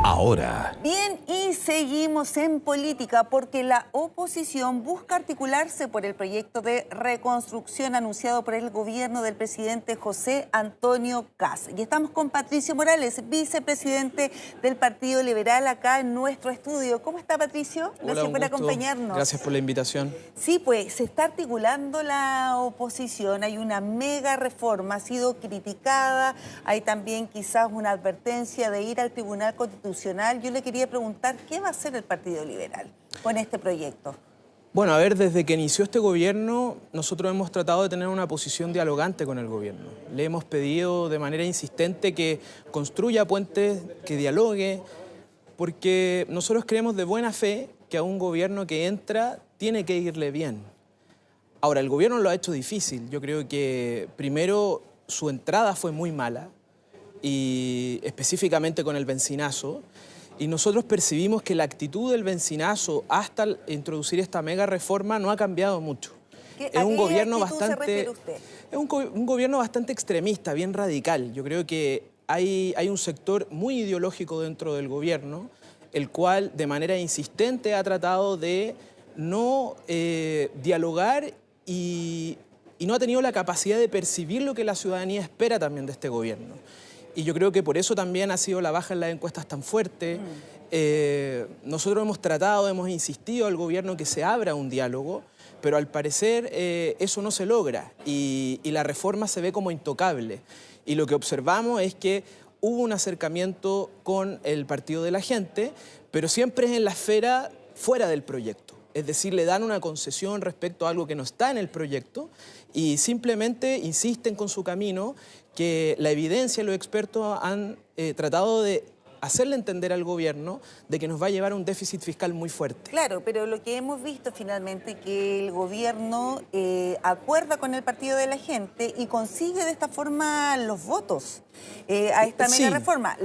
ahora. Bien, y seguimos en política porque la oposición busca articularse por el proyecto de reconstrucción anunciado por el gobierno del presidente José Antonio Kast. Y estamos con Patricio Morales, vicepresidente del Partido Liberal, acá en nuestro estudio. ¿Cómo está, Patricio? Gracias por acompañarnos. Gracias por la invitación. Sí, pues se está articulando la oposición, hay una mega reforma, ha sido criticada, hay también quizás una advertencia de ir al Tribunal Constitucional. Yo le quería preguntar, ¿qué va a hacer el Partido Liberal con este proyecto? Bueno, a ver, desde que inició este gobierno, nosotros hemos tratado de tener una posición dialogante con el gobierno. Le hemos pedido de manera insistente que construya puentes, que dialogue, porque nosotros creemos de buena fe que a un gobierno que entra tiene que irle bien. Ahora, el gobierno lo ha hecho difícil. Yo creo que primero su entrada fue muy mala, y específicamente con el bencinazo, y nosotros percibimos que la actitud del bencinazo hasta introducir esta mega reforma no ha cambiado mucho. Es un gobierno bastante, es un gobierno bastante extremista, bien radical. Yo creo que hay un sector muy ideológico dentro del gobierno, el cual de manera insistente ha tratado de no dialogar y no ha tenido la capacidad de percibir lo que la ciudadanía espera también de este gobierno. Y yo creo que por eso también ha sido la baja en las encuestas tan fuerte. Nosotros hemos tratado, hemos insistido al gobierno que se abra un diálogo, pero al parecer eso no se logra y la reforma se ve como intocable. Y lo que observamos es que hubo un acercamiento con el Partido de la Gente, pero siempre es en la esfera fuera del proyecto. Es decir, le dan una concesión respecto a algo que no está en el proyecto y simplemente insisten con su camino, que la evidencia y los expertos han tratado de hacerle entender al gobierno de que nos va a llevar a un déficit fiscal muy fuerte. Claro, pero lo que hemos visto finalmente que el gobierno acuerda con el Partido de la Gente y consigue de esta forma los votos a esta mega reforma.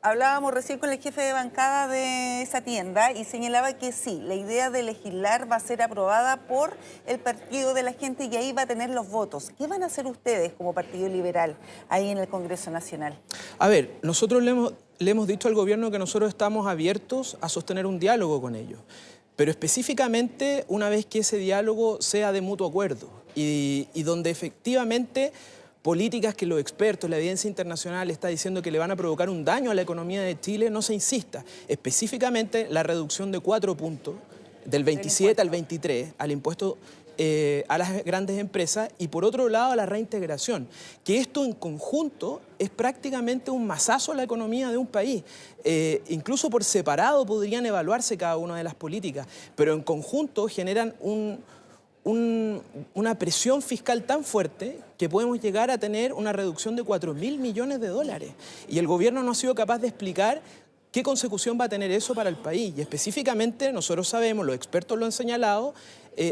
Hablábamos recién con el jefe de bancada de esa tienda y señalaba que sí, la idea de legislar va a ser aprobada por el Partido de la Gente y ahí va a tener los votos. ¿Qué van a hacer ustedes como Partido Liberal ahí en el Congreso Nacional? A ver, nosotros le hemos dicho al gobierno que nosotros estamos abiertos a sostener un diálogo con ellos, pero específicamente una vez que ese diálogo sea de mutuo acuerdo y donde efectivamente políticas que los expertos, la evidencia internacional está diciendo que le van a provocar un daño a la economía de Chile, no se insista. Específicamente la reducción de 4 puntos, del 27 al 23, al impuesto a las grandes empresas y por otro lado a la reintegración. Que esto en conjunto es prácticamente un mazazo a la economía de un país. Incluso por separado podrían evaluarse cada una de las políticas, pero en conjunto generan una presión fiscal tan fuerte que podemos llegar a tener una reducción de 4.000 millones de dólares. Y el gobierno no ha sido capaz de explicar qué consecución va a tener eso para el país. Y específicamente, nosotros sabemos, los expertos lo han señalado,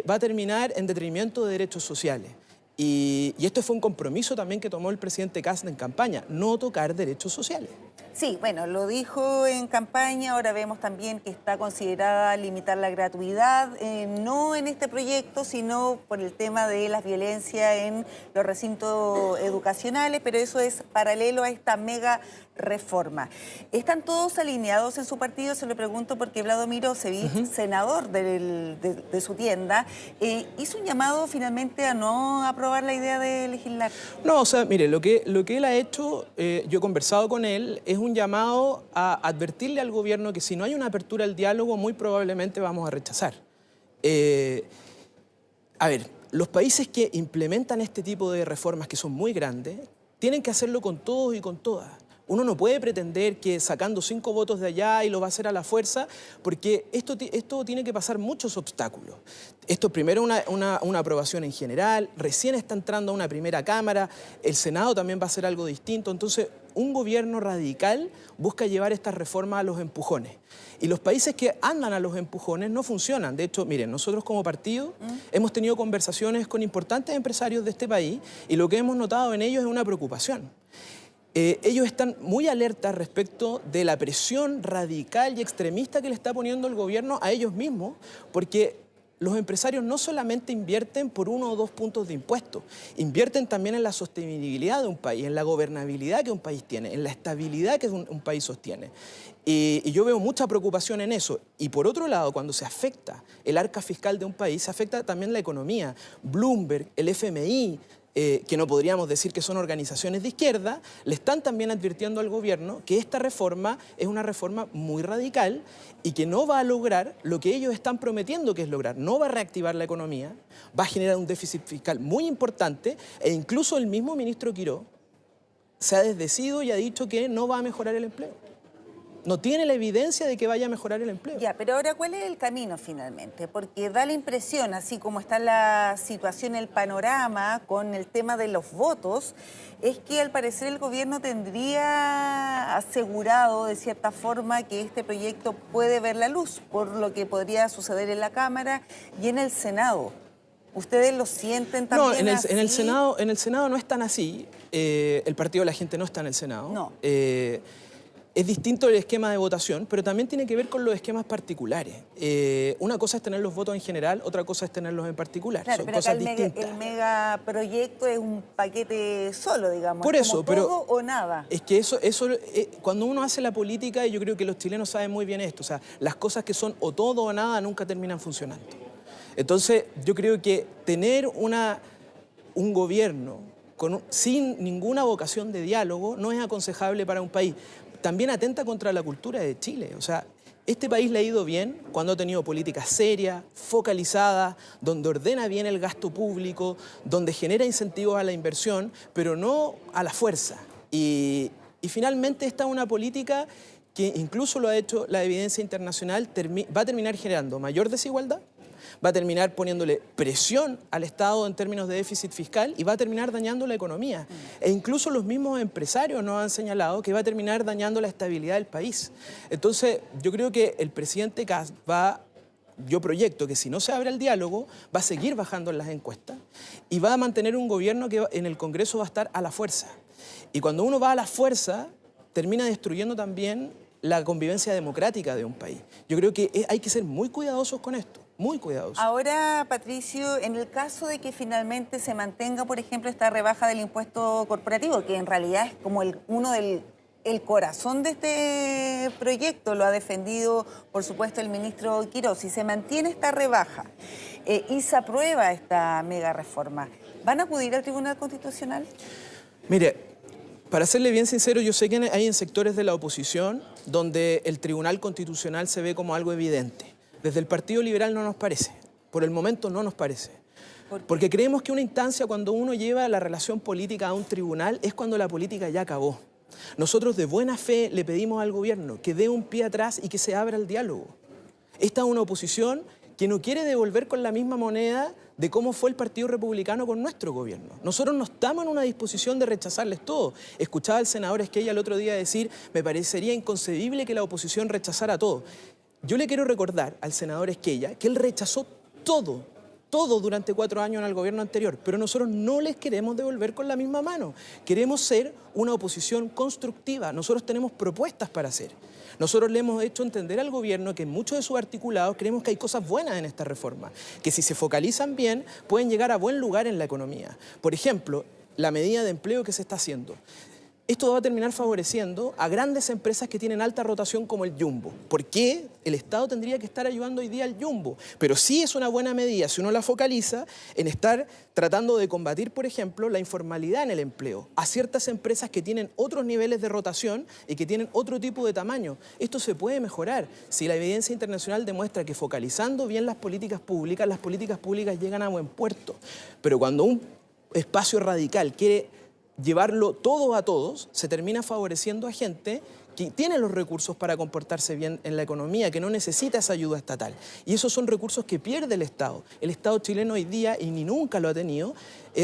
va a terminar en detrimento de derechos sociales. Y esto fue un compromiso también que tomó el presidente Kast en campaña, no tocar derechos sociales. Sí, bueno, lo dijo en campaña, ahora vemos también que está considerada limitar la gratuidad, no en este proyecto, sino por el tema de las violencias en los recintos educacionales, pero eso es paralelo a esta mega reforma. ¿Están todos alineados en su partido? Se lo pregunto porque Vladimir Osevich, senador de su tienda, hizo un llamado finalmente a no aprobar la idea de legislar. No, o sea, mire, lo que él ha hecho, yo he conversado con él, es un llamado a advertirle al gobierno que si no hay una apertura al diálogo, muy probablemente vamos a rechazar. A ver, los países que implementan este tipo de reformas que son muy grandes, tienen que hacerlo con todos y con todas. Uno no puede pretender que sacando 5 votos de allá y lo va a hacer a la fuerza, porque esto tiene que pasar muchos obstáculos. Esto primero una aprobación en general, recién está entrando a una primera cámara, el Senado también va a hacer algo distinto. Entonces, un gobierno radical busca llevar estas reformas a los empujones. Y los países que andan a los empujones no funcionan. De hecho, miren, nosotros como partido hemos tenido conversaciones con importantes empresarios de este país y lo que hemos notado en ellos es una preocupación. Ellos están muy alertas respecto de la presión radical y extremista que le está poniendo el gobierno a ellos mismos, porque los empresarios no solamente invierten por 1 o 2 puntos de impuestos, invierten también en la sostenibilidad de un país, en la gobernabilidad que un país tiene, en la estabilidad que un país sostiene. Y yo veo mucha preocupación en eso. Y por otro lado, cuando se afecta el arca fiscal de un país, se afecta también la economía. Bloomberg, el FMI, que no podríamos decir que son organizaciones de izquierda, le están también advirtiendo al gobierno que esta reforma es una reforma muy radical y que no va a lograr lo que ellos están prometiendo que es lograr. No va a reactivar la economía, va a generar un déficit fiscal muy importante e incluso el mismo ministro Quirós se ha desdecido y ha dicho que no va a mejorar el empleo. No tiene la evidencia de que vaya a mejorar el empleo. Ya, pero ahora, ¿cuál es el camino finalmente? Porque da la impresión, así como está la situación, el panorama con el tema de los votos, es que al parecer el gobierno tendría asegurado de cierta forma que este proyecto puede ver la luz, por lo que podría suceder en la Cámara y en el Senado. ¿Ustedes lo sienten también así? En el Senado no es tan así. El Partido de la Gente no está en el Senado. No. Es distinto el esquema de votación, pero también tiene que ver con los esquemas particulares. Una cosa es tener los votos en general, otra cosa es tenerlos en particular. Claro, son pero cosas acá distintas. el megaproyecto es un paquete solo, digamos. Por eso, como todo o nada. Es que cuando uno hace la política, y yo creo que los chilenos saben muy bien esto, o sea, las cosas que son o todo o nada nunca terminan funcionando. Entonces, yo creo que tener un gobierno sin ninguna vocación de diálogo no es aconsejable para un país. También atenta contra la cultura de Chile. O sea, este país le ha ido bien cuando ha tenido políticas serias, focalizadas, donde ordena bien el gasto público, donde genera incentivos a la inversión, pero no a la fuerza. Y finalmente esta es una política que incluso lo ha hecho la evidencia internacional, va a terminar generando mayor desigualdad, va a terminar poniéndole presión al Estado en términos de déficit fiscal y va a terminar dañando la economía. E incluso los mismos empresarios nos han señalado que va a terminar dañando la estabilidad del país. Entonces, yo creo que el presidente Kast yo proyecto que si no se abre el diálogo, va a seguir bajando en las encuestas y va a mantener un gobierno que en el Congreso va a estar a la fuerza. Y cuando uno va a la fuerza, termina destruyendo también la convivencia democrática de un país. Yo creo que hay que ser muy cuidadosos con esto. Muy cuidadosos. Ahora, Patricio, en el caso de que finalmente se mantenga, por ejemplo, esta rebaja del impuesto corporativo, que en realidad es como el corazón de este proyecto, lo ha defendido, por supuesto, el ministro Quirós, si se mantiene esta rebaja y se aprueba esta mega reforma, ¿van a acudir al Tribunal Constitucional? Mire, para serle bien sincero, yo sé que hay en sectores de la oposición donde el Tribunal Constitucional se ve como algo evidente. Desde el Partido Liberal no nos parece, por el momento no nos parece. Porque creemos que una instancia cuando uno lleva la relación política a un tribunal es cuando la política ya acabó. Nosotros de buena fe le pedimos al gobierno que dé un pie atrás y que se abra el diálogo. Esta es una oposición que no quiere devolver con la misma moneda de cómo fue el Partido Republicano con nuestro gobierno. Nosotros no estamos en una disposición de rechazarles todo. Escuchaba al senador Esquella el otro día decir, me parecería inconcebible que la oposición rechazara todo. Yo le quiero recordar al senador Esquella que él rechazó todo durante 4 años en el gobierno anterior, pero nosotros no les queremos devolver con la misma mano. Queremos ser una oposición constructiva. Nosotros tenemos propuestas para hacer. Nosotros le hemos hecho entender al gobierno que en muchos de sus articulados creemos que hay cosas buenas en esta reforma, que si se focalizan bien pueden llegar a buen lugar en la economía. Por ejemplo, la medida de empleo que se está haciendo. Esto va a terminar favoreciendo a grandes empresas que tienen alta rotación como el Jumbo. ¿Por qué el Estado tendría que estar ayudando hoy día al Jumbo? Pero sí es una buena medida si uno la focaliza en estar tratando de combatir, por ejemplo, la informalidad en el empleo a ciertas empresas que tienen otros niveles de rotación y que tienen otro tipo de tamaño. Esto se puede mejorar si la evidencia internacional demuestra que focalizando bien las políticas públicas llegan a buen puerto. Pero cuando un espacio radical quiere llevarlo todo a todos, se termina favoreciendo a gente que tiene los recursos para comportarse bien en la economía, que no necesita esa ayuda estatal. Y esos son recursos que pierde el Estado. El Estado chileno hoy día, y ni nunca lo ha tenido,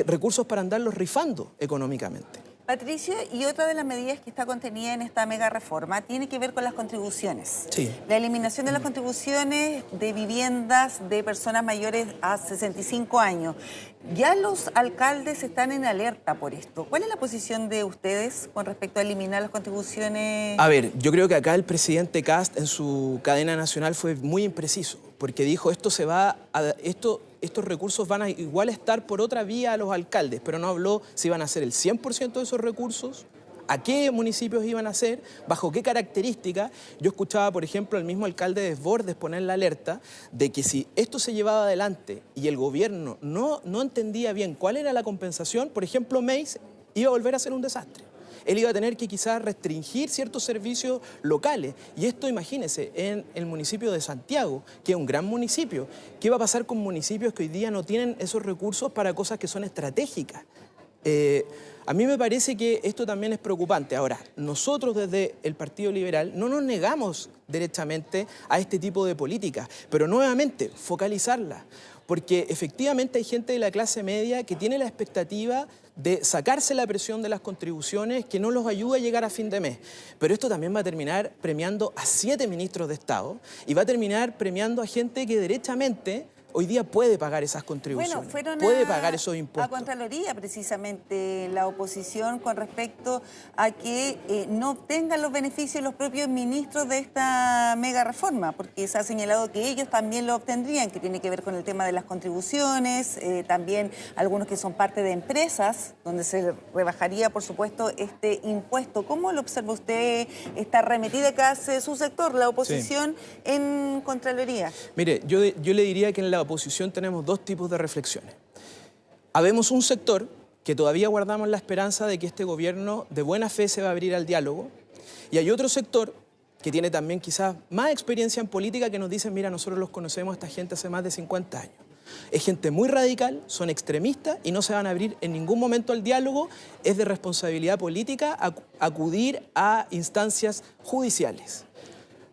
recursos para andarlos rifando económicamente. Patricio, y otra de las medidas que está contenida en esta mega reforma tiene que ver con las contribuciones. Sí. La eliminación de las contribuciones de viviendas de personas mayores a 65 años. Ya los alcaldes están en alerta por esto. ¿Cuál es la posición de ustedes con respecto a eliminar las contribuciones? A ver, yo creo que acá el presidente Kast en su cadena nacional fue muy impreciso, porque dijo estos recursos van a igual estar por otra vía a los alcaldes, pero no habló si iban a ser el 100% de esos recursos, a qué municipios iban a ser, bajo qué características. Yo escuchaba, por ejemplo, al mismo alcalde de Desbordes poner la alerta de que si esto se llevaba adelante y el gobierno no entendía bien cuál era la compensación, por ejemplo, Meis iba a volver a ser un desastre. Él iba a tener que quizás restringir ciertos servicios locales. Y esto, imagínense, en el municipio de Santiago, que es un gran municipio. ¿Qué va a pasar con municipios que hoy día no tienen esos recursos para cosas que son estratégicas? A mí me parece que esto también es preocupante. Ahora, nosotros desde el Partido Liberal no nos negamos derechamente a este tipo de políticas, pero nuevamente focalizarlas, porque efectivamente hay gente de la clase media que tiene la expectativa de sacarse la presión de las contribuciones que no los ayuda a llegar a fin de mes. Pero esto también va a terminar premiando a 7 ministros de Estado y va a terminar premiando a gente que derechamente hoy día puede pagar esas contribuciones, puede pagar esos impuestos. A Contraloría, precisamente, la oposición con respecto a que no obtengan los beneficios los propios ministros de esta mega reforma, porque se ha señalado que ellos también lo obtendrían, que tiene que ver con el tema de las contribuciones, también algunos que son parte de empresas, donde se rebajaría, por supuesto, este impuesto. ¿Cómo lo observa usted esta arremetida que hace su sector, la oposición, en Contraloría? Mire, yo le diría que en la oposición tenemos dos tipos de reflexiones. Habemos un sector que todavía guardamos la esperanza de que este gobierno de buena fe se va a abrir al diálogo, y hay otro sector que tiene también quizás más experiencia en política que nos dicen, mira, nosotros los conocemos a esta gente hace más de 50 años. Es gente muy radical, son extremistas y no se van a abrir en ningún momento al diálogo. Es de responsabilidad política acudir a instancias judiciales.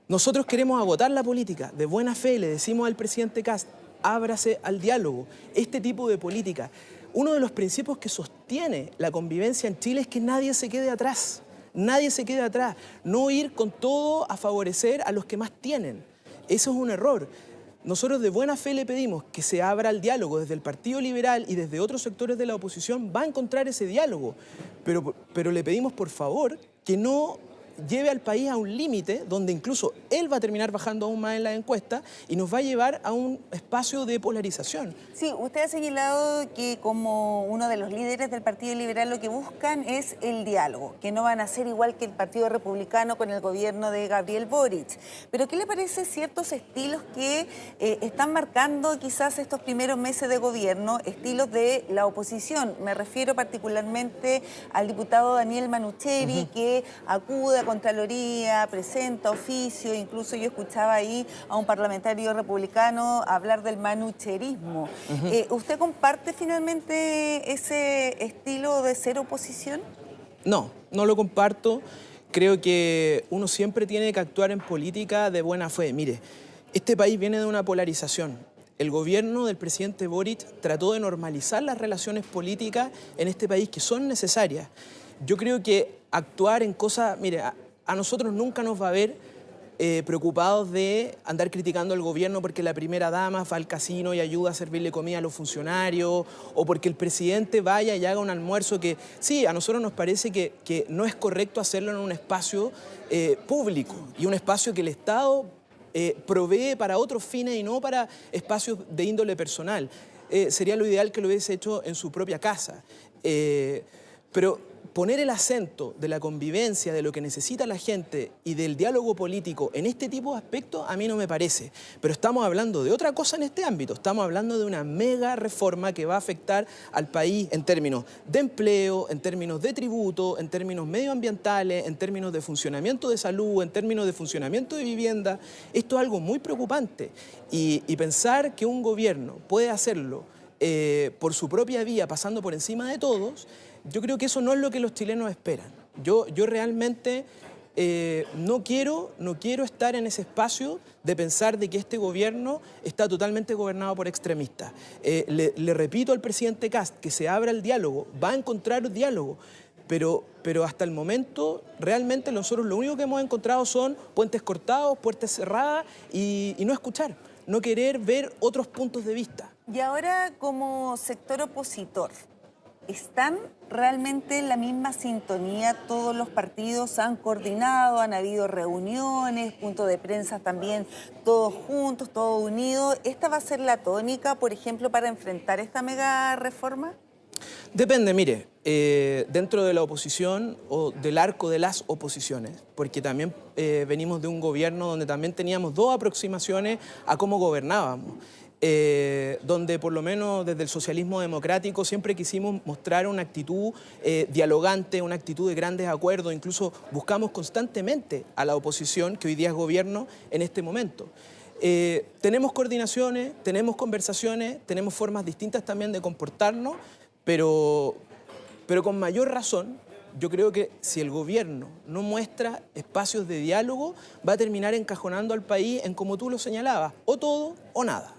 Nosotros queremos agotar la política de buena fe, le decimos al presidente Kast, ábrase al diálogo. Este tipo de política, uno de los principios que sostiene la convivencia en Chile es que nadie se quede atrás. Nadie se quede atrás. No ir con todo a favorecer a los que más tienen. Eso es un error. Nosotros de buena fe le pedimos que se abra el diálogo desde el Partido Liberal y desde otros sectores de la oposición. Va a encontrar ese diálogo. Pero le pedimos, por favor, que no lleve al país a un límite donde incluso él va a terminar bajando aún más en la encuesta y nos va a llevar a un espacio de polarización. Sí, usted ha señalado que como uno de los líderes del Partido Liberal lo que buscan es el diálogo, que no van a ser igual que el Partido Republicano con el gobierno de Gabriel Boric. Pero ¿qué le parece ciertos estilos que están marcando quizás estos primeros meses de gobierno, estilos de la oposición? Me refiero particularmente al diputado Daniel Manucheri, que acude a Contraloría, presenta oficio, incluso yo escuchaba ahí a un parlamentario republicano hablar del manucherismo. ¿Usted comparte finalmente ese estilo de ser oposición? No, no lo comparto. Creo que uno siempre tiene que actuar en política de buena fe. Mire, este país viene de una polarización. El gobierno del presidente Boric trató de normalizar las relaciones políticas en este país que son necesarias. Yo creo que actuar en cosas... Mire, a nosotros nunca nos va a ver preocupados de andar criticando al gobierno porque la primera dama va al casino y ayuda a servirle comida a los funcionarios, o porque el presidente vaya y haga un almuerzo que... Sí, a nosotros nos parece que no es correcto hacerlo en un espacio público y un espacio que el Estado provee para otros fines y no para espacios de índole personal. Sería lo ideal que lo hubiese hecho en su propia casa. Pero poner el acento de la convivencia, de lo que necesita la gente y del diálogo político en este tipo de aspectos, a mí no me parece. Pero estamos hablando de otra cosa en este ámbito. Estamos hablando de una mega reforma que va a afectar al país en términos de empleo, en términos de tributo, en términos medioambientales, en términos de funcionamiento de salud, en términos de funcionamiento de vivienda. Esto es algo muy preocupante. Y pensar que un gobierno puede hacerlo por su propia vía, pasando por encima de todos, yo creo que eso no es lo que los chilenos esperan. Yo realmente no quiero estar en ese espacio de pensar de que este gobierno está totalmente gobernado por extremistas. Le repito al presidente Kast que se abra el diálogo, va a encontrar diálogo, pero hasta el momento realmente nosotros lo único que hemos encontrado son puentes cortados, puertas cerradas y no escuchar, no querer ver otros puntos de vista. Y ahora como sector opositor, ¿están realmente en la misma sintonía? Todos los partidos han coordinado, han habido reuniones, puntos de prensa también, todos juntos, todos unidos. ¿Esta va a ser la tónica, por ejemplo, para enfrentar esta mega reforma? Depende, mire, dentro de la oposición o del arco de las oposiciones, porque también venimos de un gobierno donde también teníamos dos aproximaciones a cómo gobernábamos. Donde por lo menos desde el socialismo democrático siempre quisimos mostrar una actitud dialogante, una actitud de grandes acuerdos, incluso buscamos constantemente a la oposición, que hoy día es gobierno, en este momento. Tenemos coordinaciones, tenemos conversaciones, tenemos formas distintas también de comportarnos, pero con mayor razón, yo creo que si el gobierno no muestra espacios de diálogo, va a terminar encajonando al país en, como tú lo señalabas, o todo o nada.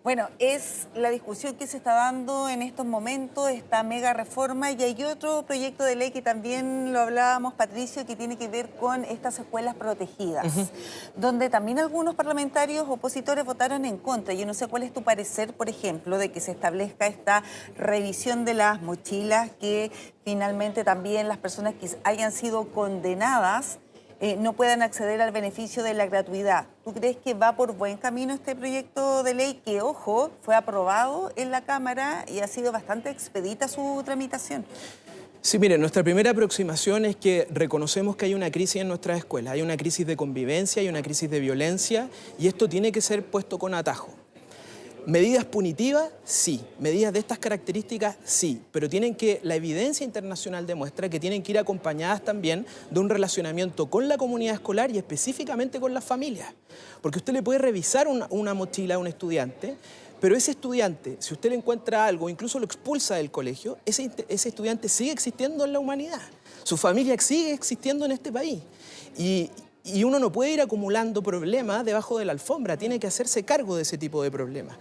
Bueno, es la discusión que se está dando en estos momentos, esta mega reforma, y hay otro proyecto de ley que también lo hablábamos, Patricio, que tiene que ver con estas escuelas protegidas, donde también algunos parlamentarios opositores votaron en contra. Yo no sé cuál es tu parecer, por ejemplo, de que se establezca esta revisión de las mochilas, que finalmente también las personas que hayan sido condenadas no puedan acceder al beneficio de la gratuidad. ¿Tú crees que va por buen camino este proyecto de ley que, ojo, fue aprobado en la Cámara y ha sido bastante expedita su tramitación? Sí, mire, nuestra primera aproximación es que reconocemos que hay una crisis en nuestras escuelas, hay una crisis de convivencia, hay una crisis de violencia y esto tiene que ser puesto con atajo. ¿Medidas punitivas? Sí. ¿Medidas de estas características? Sí. Pero la evidencia internacional demuestra que tienen que ir acompañadas también de un relacionamiento con la comunidad escolar y específicamente con las familias. Porque usted le puede revisar una mochila a un estudiante, pero ese estudiante, si usted le encuentra algo, incluso lo expulsa del colegio, ese estudiante sigue existiendo en la humanidad. Su familia sigue existiendo en este país. Y uno no puede ir acumulando problemas debajo de la alfombra, tiene que hacerse cargo de ese tipo de problemas.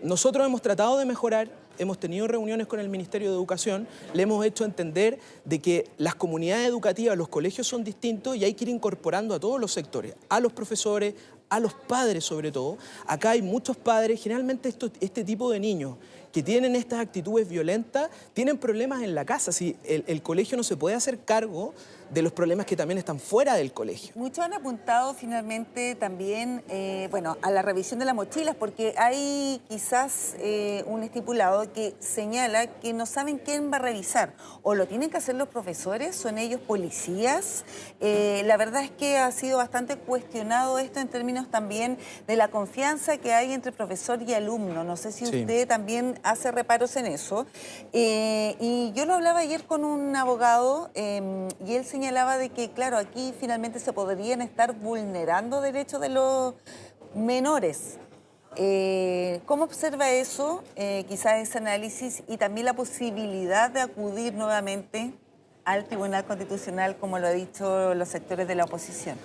Nosotros hemos tratado de mejorar, hemos tenido reuniones con el Ministerio de Educación, le hemos hecho entender de que las comunidades educativas, los colegios son distintos y hay que ir incorporando a todos los sectores, a los profesores, a los padres sobre todo. Acá hay muchos padres, generalmente este tipo de niños que tienen estas actitudes violentas, tienen problemas en la casa. Si el colegio no se puede hacer cargo de los problemas que también están fuera del colegio. Muchos han apuntado finalmente también a la revisión de las mochilas, porque hay quizás un estipulado que señala que no saben quién va a revisar. O lo tienen que hacer los profesores, son ellos policías. La verdad es que ha sido bastante cuestionado esto en términos también de la confianza que hay entre profesor y alumno. No sé si usted también hace reparos en eso. Y yo lo hablaba ayer con un abogado y él señalaba de que, claro, aquí finalmente se podrían estar vulnerando derechos de los menores. ¿Cómo observa eso, quizás ese análisis, y también la posibilidad de acudir nuevamente al Tribunal Constitucional, como lo han dicho los sectores de la oposición?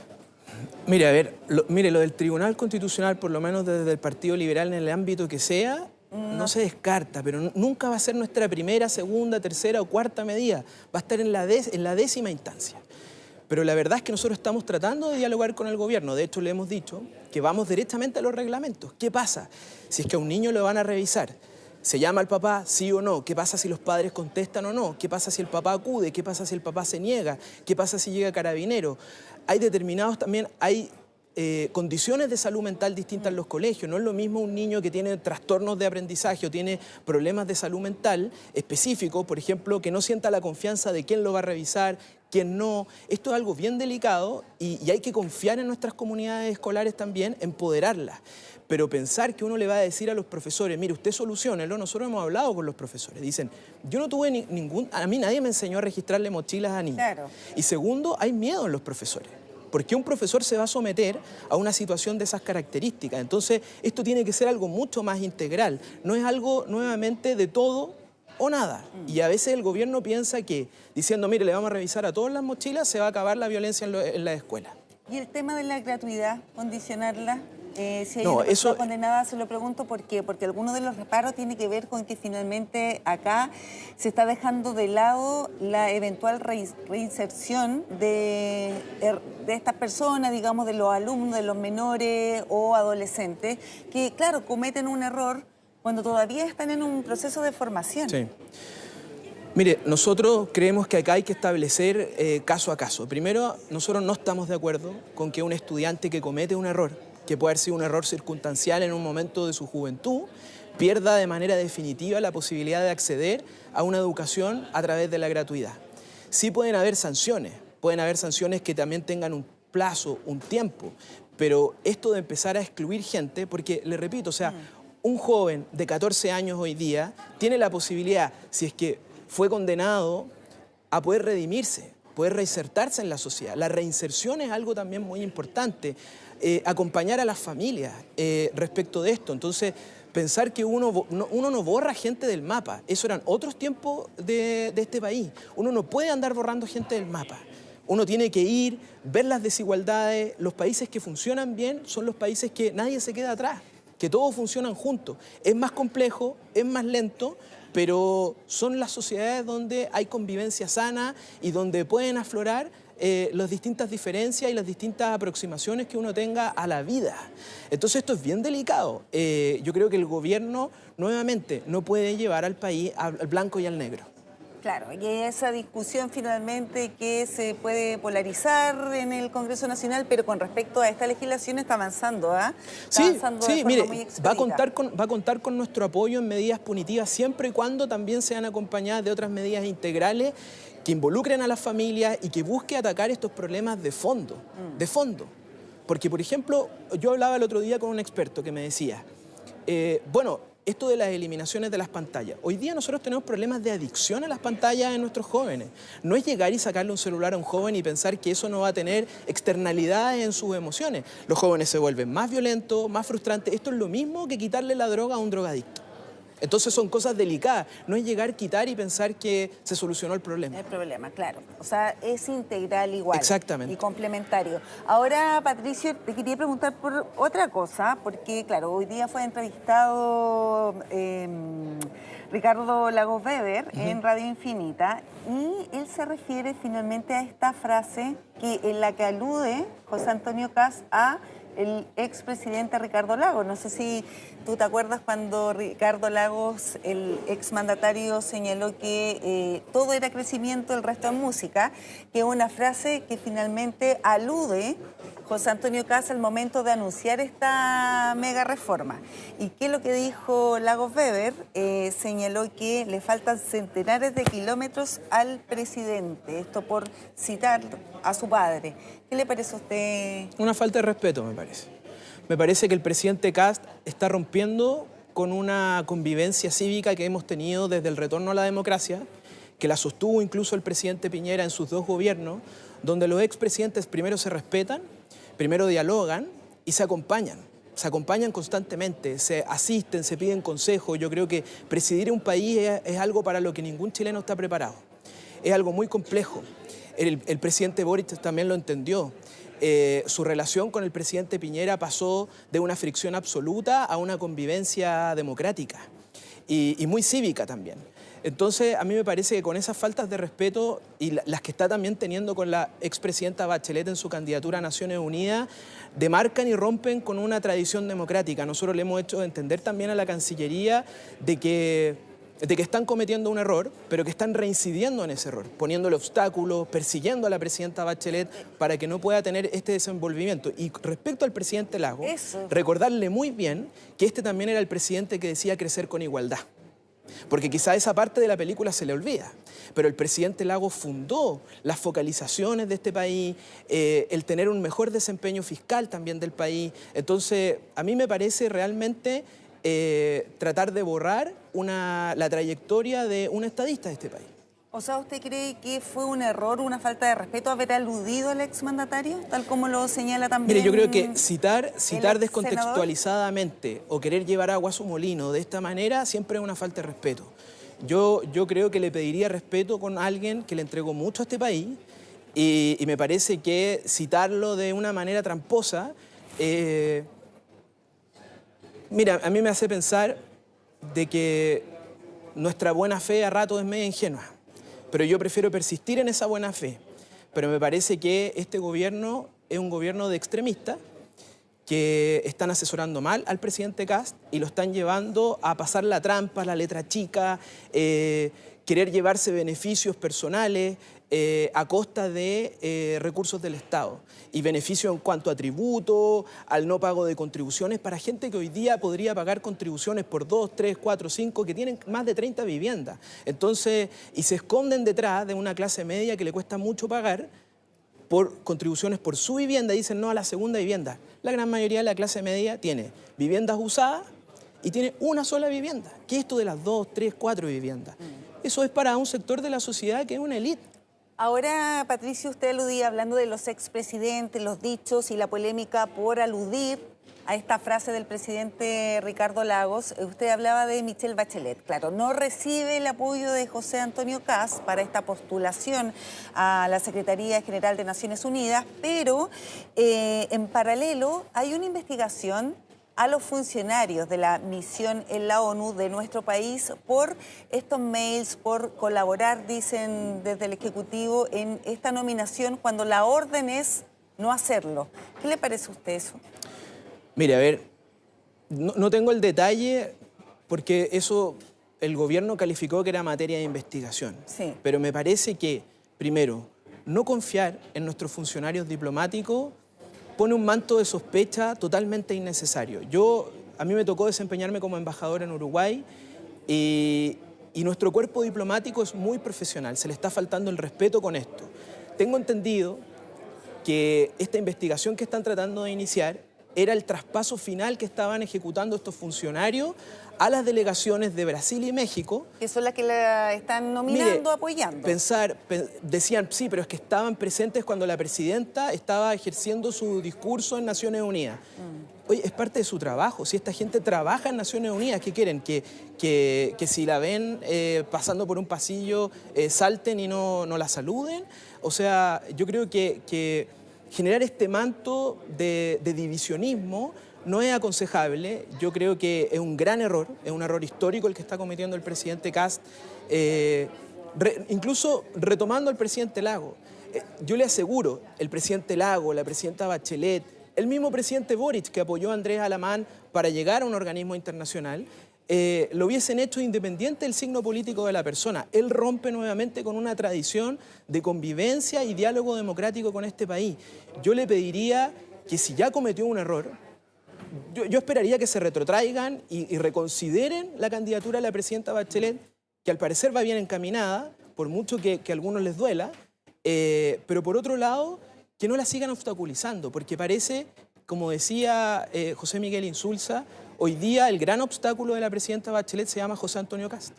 Mire, a ver, lo del Tribunal Constitucional, por lo menos desde el Partido Liberal en el ámbito que sea, no se descarta, pero nunca va a ser nuestra primera, segunda, tercera o cuarta medida. Va a estar en la 10ª instancia. Pero la verdad es que nosotros estamos tratando de dialogar con el gobierno. De hecho, le hemos dicho que vamos directamente a los reglamentos. ¿Qué pasa si es que a un niño lo van a revisar? ¿Se llama al papá, sí o no? ¿Qué pasa si los padres contestan o no? ¿Qué pasa si el papá acude? ¿Qué pasa si el papá se niega? ¿Qué pasa si llega carabinero? Hay determinados también, condiciones de salud mental distintas en los colegios. No es lo mismo un niño que tiene trastornos de aprendizaje o tiene problemas de salud mental específicos, por ejemplo, que no sienta la confianza de quién lo va a revisar, quién no. Esto es algo bien delicado y hay que confiar en nuestras comunidades escolares también, empoderarlas. Pero pensar que uno le va a decir a los profesores, mire, usted soluciónelo. Nosotros hemos hablado con los profesores. Dicen, yo no tuve a mí nadie me enseñó a registrarle mochilas a niños. Claro. Y segundo, hay miedo en los profesores. ¿Por qué un profesor se va a someter a una situación de esas características? Entonces, esto tiene que ser algo mucho más integral. No es algo, nuevamente, de todo o nada. Y a veces el gobierno piensa que, diciendo, mire, le vamos a revisar a todas las mochilas, se va a acabar la violencia en la escuela. ¿Y el tema de la gratuidad, condicionarla? Si hay una persona condenada, se lo pregunto por qué, porque alguno de los reparos tiene que ver con que finalmente acá se está dejando de lado la eventual reinserción de estas personas, digamos, de los alumnos, de los menores o adolescentes, que claro, cometen un error, cuando todavía están en un proceso de formación. Sí. Mire, nosotros creemos que acá hay que establecer caso a caso. Primero, nosotros no estamos de acuerdo con que un estudiante que comete un error, que puede haber sido un error circunstancial en un momento de su juventud, pierda de manera definitiva la posibilidad de acceder a una educación a través de la gratuidad. Sí pueden haber sanciones que también tengan un plazo, un tiempo, pero esto de empezar a excluir gente, porque le repito, o sea, un joven de 14 años hoy día tiene la posibilidad, si es que fue condenado, a poder redimirse, poder reinsertarse en la sociedad. La reinserción es algo también muy importante, acompañar a las familias respecto de esto. Entonces, pensar que uno no borra gente del mapa, eso eran otros tiempos de este país. Uno no puede andar borrando gente del mapa. Uno tiene que ir, ver las desigualdades. Los países que funcionan bien son los países que nadie se queda atrás, que todos funcionan juntos. Es más complejo, es más lento, pero son las sociedades donde hay convivencia sana y donde pueden aflorar las distintas diferencias y las distintas aproximaciones que uno tenga a la vida. Entonces esto es bien delicado. Yo creo que el gobierno, nuevamente, no puede llevar al país al blanco y al negro. Claro, y esa discusión finalmente que se puede polarizar en el Congreso Nacional, pero con respecto a esta legislación está avanzando, ¿ah? Sí, mire, va a contar con nuestro apoyo en medidas punitivas siempre y cuando también sean acompañadas de otras medidas integrales que involucren a las familias y que busquen atacar estos problemas de fondo, Porque, por ejemplo, yo hablaba el otro día con un experto que me decía, esto de las eliminaciones de las pantallas. Hoy día nosotros tenemos problemas de adicción a las pantallas en nuestros jóvenes. No es llegar y sacarle un celular a un joven y pensar que eso no va a tener externalidades en sus emociones. Los jóvenes se vuelven más violentos, más frustrantes. Esto es lo mismo que quitarle la droga a un drogadicto. Entonces son cosas delicadas. No es llegar, quitar y pensar que se solucionó el problema. El problema, claro. O sea, es integral igual. Exactamente. Y complementario. Ahora, Patricio, te quería preguntar por otra cosa, porque, claro, hoy día fue entrevistado Ricardo Lagos Weber en Radio Infinita y él se refiere finalmente a esta frase en la que alude José Antonio Kast a el expresidente Ricardo Lagos. No sé si tú te acuerdas cuando Ricardo Lagos, el exmandatario, señaló que todo era crecimiento, el resto es música, que es una frase que finalmente alude José Antonio Kast al momento de anunciar esta mega reforma. ¿Y qué es lo que dijo Lagos Weber? Señaló que le faltan centenares de kilómetros al presidente, esto por citar a su padre. ¿Qué le parece a usted? Una falta de respeto, me parece. Me parece que el presidente Kast está rompiendo con una convivencia cívica que hemos tenido desde el retorno a la democracia, que la sostuvo incluso el presidente Piñera en sus dos gobiernos, donde los expresidentes primero se respetan, primero dialogan y se acompañan constantemente, se asisten, se piden consejos. Yo creo que presidir un país es algo para lo que ningún chileno está preparado. Es algo muy complejo. El presidente Boric también lo entendió. Su relación con el presidente Piñera pasó de una fricción absoluta a una convivencia democrática y muy cívica también. Entonces, a mí me parece que con esas faltas de respeto y las que está también teniendo con la expresidenta Bachelet en su candidatura a Naciones Unidas, demarcan y rompen con una tradición democrática. Nosotros le hemos hecho entender también a la Cancillería de que están cometiendo un error, pero que están reincidiendo en ese error, poniéndole obstáculos, persiguiendo a la presidenta Bachelet para que no pueda tener este desenvolvimiento. Y respecto al presidente Lagos, recordarle muy bien que este también era el presidente que decía crecer con igualdad. Porque quizá esa parte de la película se le olvida, pero el presidente Lagos fundó las focalizaciones de este país, el tener un mejor desempeño fiscal también del país. Entonces, a mí me parece realmente tratar de borrar la trayectoria de un estadista de este país. O sea, ¿usted cree que fue un error, una falta de respeto haber aludido al exmandatario, tal como lo señala también? Mire, yo creo que citar descontextualizadamente o querer llevar agua a su molino de esta manera siempre es una falta de respeto. Yo creo que le pediría respeto con alguien que le entregó mucho a este país y me parece que citarlo de una manera tramposa, mira, a mí me hace pensar de que nuestra buena fe a ratos es media ingenua. Pero yo prefiero persistir en esa buena fe. Pero me parece que este gobierno es un gobierno de extremistas que están asesorando mal al presidente Kast y lo están llevando a pasar la trampa, la letra chica, querer llevarse beneficios personales a costa de recursos del Estado y beneficios en cuanto a tributo, al no pago de contribuciones para gente que hoy día podría pagar contribuciones por 2, 3, 4, 5, que tienen más de 30 viviendas. Entonces, y se esconden detrás de una clase media que le cuesta mucho pagar por contribuciones por su vivienda y dicen no a la segunda vivienda. La gran mayoría de la clase media tiene viviendas usadas y tiene una sola vivienda. ¿Qué es esto de las 2, 3, 4 viviendas? Eso es para un sector de la sociedad que es una élite. Ahora, Patricio, usted aludía hablando de los expresidentes, los dichos y la polémica por aludir a esta frase del presidente Ricardo Lagos. Usted hablaba de Michelle Bachelet. Claro, no recibe el apoyo de José Antonio Kast para esta postulación a la Secretaría General de Naciones Unidas, pero en paralelo hay una investigación a los funcionarios de la misión en la ONU de nuestro país por estos mails, por colaborar, dicen desde el Ejecutivo, en esta nominación cuando la orden es no hacerlo. ¿Qué le parece a usted eso? Mire, a ver, no tengo el detalle porque eso el gobierno calificó que era materia de investigación. Sí. Pero me parece que, primero, no confiar en nuestros funcionarios diplomáticos pone un manto de sospecha totalmente innecesario. A mí me tocó desempeñarme como embajador en Uruguay y nuestro cuerpo diplomático es muy profesional, se le está faltando el respeto con esto. Tengo entendido que esta investigación que están tratando de iniciar era el traspaso final que estaban ejecutando estos funcionarios a las delegaciones de Brasil y México. Que son las que la están nominando, apoyando. Decían, sí, pero es que estaban presentes cuando la presidenta estaba ejerciendo su discurso en Naciones Unidas. Oye, es parte de su trabajo. Si esta gente trabaja en Naciones Unidas, ¿qué quieren? Que si la ven pasando por un pasillo, salten y no la saluden. O sea, yo creo que generar este manto de divisionismo no es aconsejable. Yo creo que es un gran error, es un error histórico el que está cometiendo el presidente Kast, incluso retomando al presidente Lagos. Yo le aseguro, el presidente Lagos, la presidenta Bachelet, el mismo presidente Boric, que apoyó a Andrés Alamán para llegar a un organismo internacional, lo hubiesen hecho independiente del signo político de la persona. Él rompe nuevamente con una tradición de convivencia y diálogo democrático con este país. Yo le pediría que si ya cometió un error, yo esperaría que se retrotraigan y reconsideren la candidatura de la presidenta Bachelet, que al parecer va bien encaminada, por mucho que a algunos les duela, pero por otro lado, que no la sigan obstaculizando, porque parece, como decía José Miguel Insulza, hoy día el gran obstáculo de la presidenta Bachelet se llama José Antonio Kast.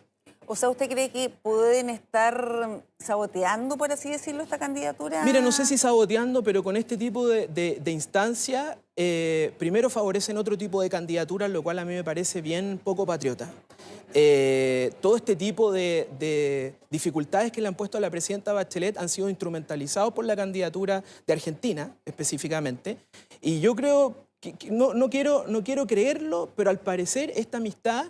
O sea, ¿usted cree que pueden estar saboteando, por así decirlo, esta candidatura? Mire, no sé si saboteando, pero con este tipo de instancia, primero favorecen otro tipo de candidaturas, lo cual a mí me parece bien poco patriota. Todo este tipo de dificultades que le han puesto a la presidenta Bachelet han sido instrumentalizados por la candidatura de Argentina, específicamente. Y yo creo que no quiero creerlo, pero al parecer esta amistad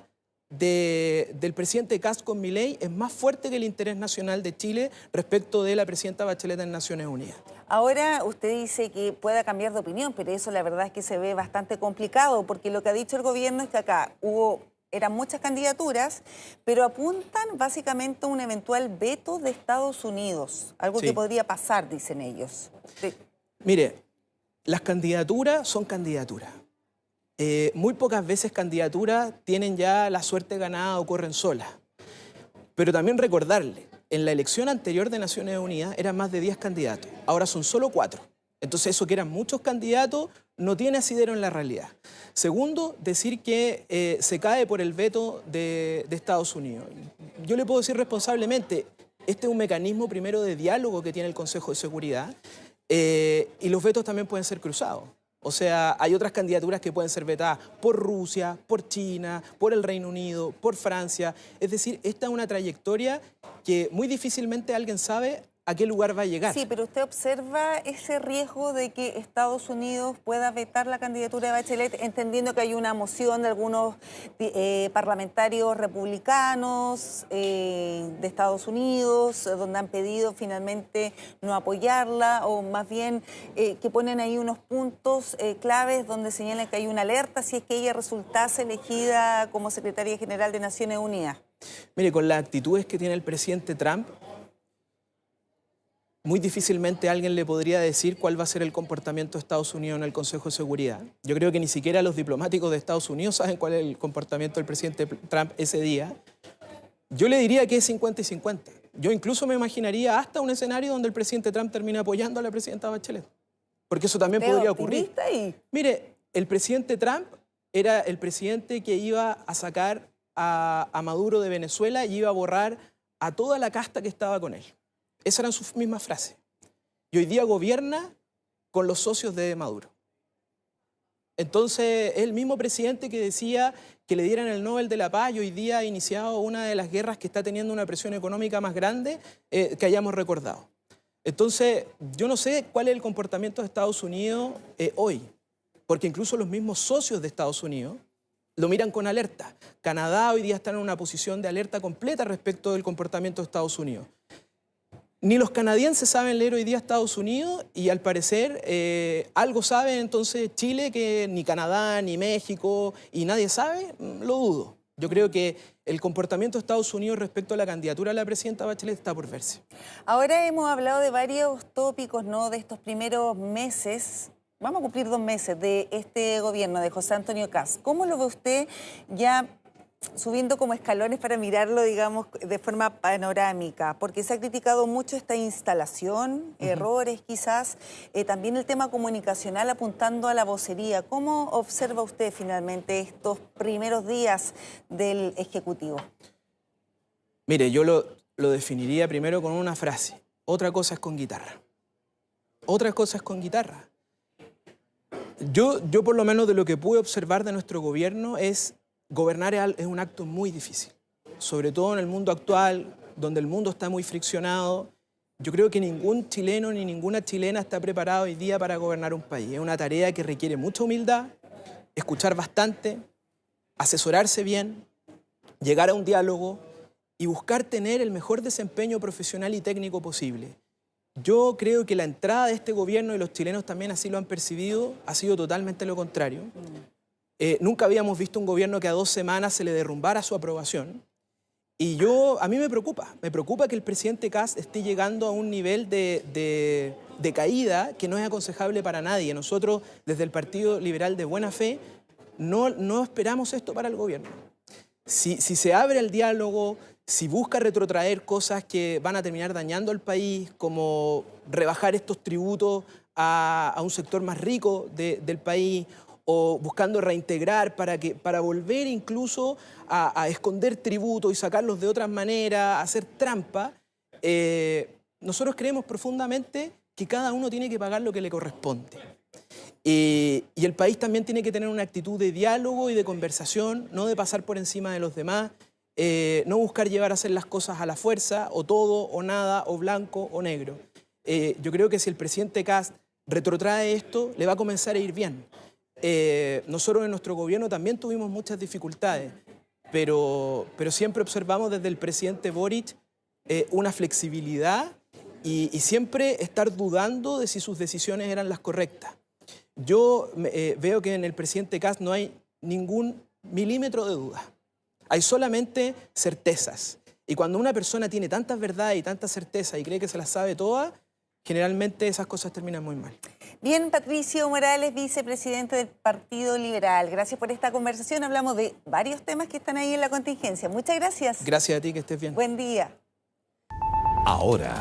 del presidente Kast con Milei es más fuerte que el interés nacional de Chile respecto de la presidenta Bachelet en Naciones Unidas. Ahora usted dice que pueda cambiar de opinión, pero eso la verdad es que se ve bastante complicado, porque lo que ha dicho el gobierno es que acá eran muchas candidaturas, pero apuntan básicamente a un eventual veto de Estados Unidos, algo que podría pasar, dicen ellos. Sí. Mire, las candidaturas son candidaturas. Muy pocas veces candidaturas tienen ya la suerte ganada o corren solas. Pero también recordarle, en la elección anterior de Naciones Unidas eran más de 10 candidatos, ahora son solo 4. Entonces eso que eran muchos candidatos no tiene asidero en la realidad. Segundo, decir que se cae por el veto de Estados Unidos. Yo le puedo decir responsablemente, este es un mecanismo primero de diálogo que tiene el Consejo de Seguridad y los vetos también pueden ser cruzados. O sea, hay otras candidaturas que pueden ser vetadas por Rusia, por China, por el Reino Unido, por Francia. Es decir, esta es una trayectoria que muy difícilmente alguien sabe a qué lugar va a llegar. Sí, pero usted observa ese riesgo de que Estados Unidos pueda vetar la candidatura de Bachelet, entendiendo que hay una moción de algunos parlamentarios republicanos de Estados Unidos, donde han pedido finalmente no apoyarla, o más bien que ponen ahí unos puntos claves donde señalan que hay una alerta si es que ella resultase elegida como secretaria general de Naciones Unidas. Mire, con las actitudes que tiene el presidente Trump, muy difícilmente alguien le podría decir cuál va a ser el comportamiento de Estados Unidos en el Consejo de Seguridad. Yo creo que ni siquiera los diplomáticos de Estados Unidos saben cuál es el comportamiento del presidente Trump ese día. Yo le diría que es 50 y 50. Yo incluso me imaginaría hasta un escenario donde el presidente Trump termine apoyando a la presidenta Bachelet. Porque eso también podría ocurrir. Mire, el presidente Trump era el presidente que iba a sacar a Maduro de Venezuela y iba a borrar a toda la casta que estaba con él. Esas eran sus mismas frases. Y hoy día gobierna con los socios de Maduro. Entonces, es el mismo presidente que decía que le dieran el Nobel de la Paz y hoy día ha iniciado una de las guerras que está teniendo una presión económica más grande que hayamos recordado. Entonces, yo no sé cuál es el comportamiento de Estados Unidos hoy, porque incluso los mismos socios de Estados Unidos lo miran con alerta. Canadá hoy día está en una posición de alerta completa respecto del comportamiento de Estados Unidos. Ni los canadienses saben leer hoy día a Estados Unidos y al parecer algo sabe entonces Chile que ni Canadá, ni México y nadie sabe, lo dudo. Yo creo que el comportamiento de Estados Unidos respecto a la candidatura de la presidenta Bachelet está por verse. Ahora hemos hablado de varios tópicos, ¿no?, de estos primeros meses. Vamos a cumplir 2 meses de este gobierno de José Antonio Kast. ¿Cómo lo ve usted ya subiendo como escalones para mirarlo, digamos, de forma panorámica? Porque se ha criticado mucho esta instalación, errores quizás, también el tema comunicacional apuntando a la vocería. ¿Cómo observa usted finalmente estos primeros días del Ejecutivo? Mire, yo lo definiría primero con una frase. Otra cosa es con guitarra. Otra cosa es con guitarra. Yo por lo menos de lo que pude observar de nuestro gobierno es gobernar es un acto muy difícil, sobre todo en el mundo actual, donde el mundo está muy friccionado. Yo creo que ningún chileno ni ninguna chilena está preparado hoy día para gobernar un país. Es una tarea que requiere mucha humildad, escuchar bastante, asesorarse bien, llegar a un diálogo y buscar tener el mejor desempeño profesional y técnico posible. Yo creo que la entrada de este gobierno, y los chilenos también así lo han percibido, ha sido totalmente lo contrario. Nunca habíamos visto un gobierno que a 2 semanas se le derrumbara su aprobación. Y a mí me preocupa que el presidente Kast esté llegando a un nivel de caída que no es aconsejable para nadie. Nosotros, desde el Partido Liberal de Buena Fe, no esperamos esto para el gobierno. Si se abre el diálogo, si busca retrotraer cosas que van a terminar dañando al país, como rebajar estos tributos a un sector más rico del país, o buscando reintegrar para volver incluso a esconder tributos y sacarlos de otras maneras, a hacer trampa, nosotros creemos profundamente que cada uno tiene que pagar lo que le corresponde. Y el país también tiene que tener una actitud de diálogo y de conversación, no de pasar por encima de los demás, no buscar llevar a hacer las cosas a la fuerza, o todo, o nada, o blanco, o negro. Yo creo que si el presidente Kast retrotrae esto, le va a comenzar a ir bien. Nosotros en nuestro gobierno también tuvimos muchas dificultades, pero siempre observamos desde el presidente Boric una flexibilidad y siempre estar dudando de si sus decisiones eran las correctas. Yo veo que en el presidente Kast no hay ningún milímetro de duda, hay solamente certezas. Y cuando una persona tiene tantas verdades y tantas certezas y cree que se las sabe todas, generalmente esas cosas terminan muy mal. Bien, Patricio Morales, vicepresidente del Partido Liberal. Gracias por esta conversación. Hablamos de varios temas que están ahí en la contingencia. Muchas gracias. Gracias a ti, que estés bien. Buen día. Ahora.